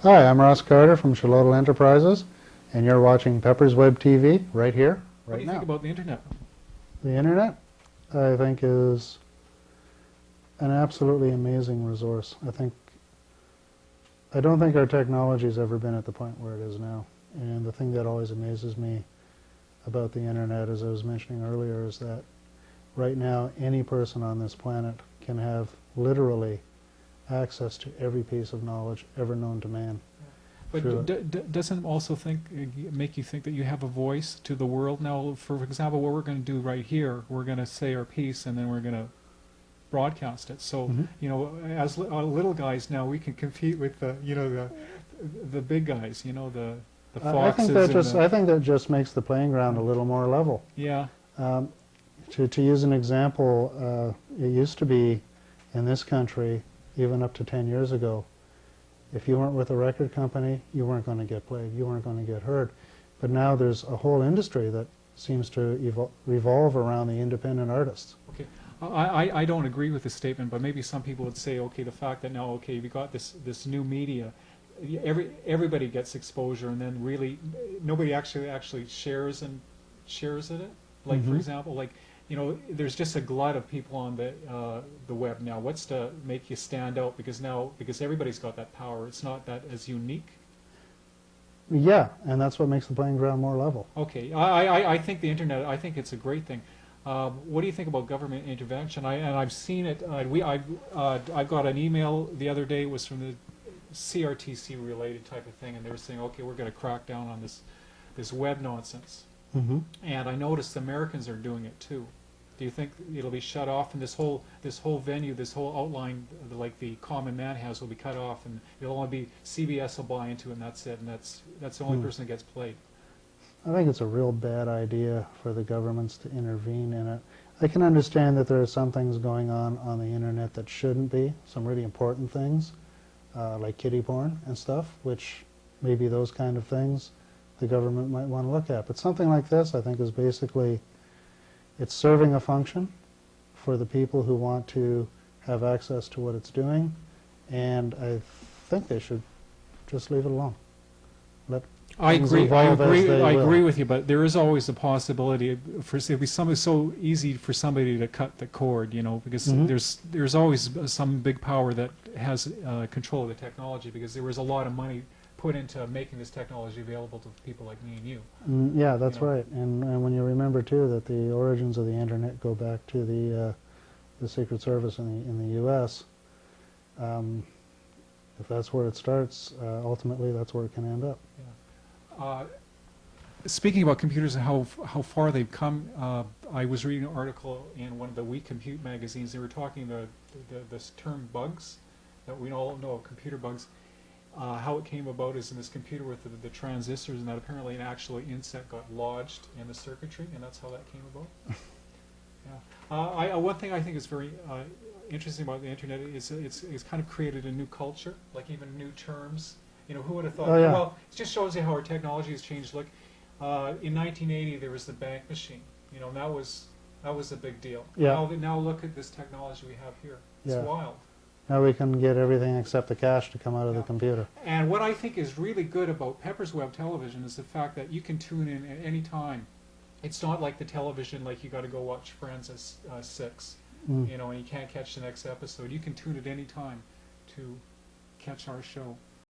Hi, I'm Ross Carter from Xolotyl Enterprises, and you're watching Pepper's Web TV right here, What right do you now. think about the internet? The internet, I think, is an absolutely amazing resource. I don't think our technology has ever been at the point where it is now. And the thing that always amazes me about the internet, as I was mentioning earlier, is that right now any person on this planet can have literally access to every piece of knowledge ever known to man. But doesn't it also make you think that you have a voice to the world now? For example, what we're going to do right here, we're going to say our piece and then we're going to broadcast it. So, you know, as little guys now, we can compete with the big guys. You know, the foxes. I think that just makes the playing ground a little more level. Yeah. To use an example, it used to be in this country, even up to 10 years ago, if you weren't with a record company, you weren't going to get played, you weren't going to get heard. But now there's a whole industry that seems to revolve around the independent artists. Okay. I don't agree with this statement, but maybe some people would say, okay, the fact that now, okay, we got this new media, everybody gets exposure, and then really nobody actually shares it. Like for example, like, you know, there's just a glut of people on the web now. What's to make you stand out? Because everybody's got that power. It's not that as unique. Yeah, and that's what makes the playing ground more level. Okay, I think the internet, I think it's a great thing. What do you think about government intervention? I've seen it. I got an email the other day. It was from the CRTC related type of thing, and they were saying, okay, we're going to crack down on this web nonsense. And I noticed the Americans are doing it too. Do you think it'll be shut off, and this whole venue, this whole outline, like the common man has, will be cut off, and it'll only be CBS will buy into it, and that's it, and that's the only person that gets played? I think it's a real bad idea for the governments to intervene in it. I can understand that there are some things going on the internet that shouldn't be, some really important things, like kiddie porn and stuff, which maybe those kind of things the government might want to look at. But something like this, I think, is basically, it's serving a function for the people who want to have access to what it's doing, and I think they should just leave it alone. I agree with you, but there is always the possibility for it be something so easy for somebody to cut the cord, you know, because there's always some big power that has control of the technology, because there was a lot of money put into making this technology available to people like me and you. Yeah, that's right. And when you remember too that the origins of the internet go back to the Secret Service in the U.S. If that's where it starts, ultimately that's where it can end up. Yeah. Speaking about computers and how far they've come, I was reading an article in one of the We Compute magazines. They were talking this term bugs, that we all know of, computer bugs. How it came about is in this computer with the transistors, and that apparently an actual insect got lodged in the circuitry, and that's how that came about. Yeah. One thing I think is very interesting about the internet is it's kind of created a new culture, like even new terms. You know, who would have thought? Oh, yeah. Well, it just shows you how our technology has changed. Look, in 1980 there was the bank machine. You know, and that was a big deal. Yeah. Now look at this technology we have here. It's wild. Now we can get everything except the cash to come out of the computer. And what I think is really good about Pepper's Web Television is the fact that you can tune in at any time. It's not like the television, like you got to go watch Friends at 6, you know, and you can't catch the next episode. You can tune at any time to catch our show.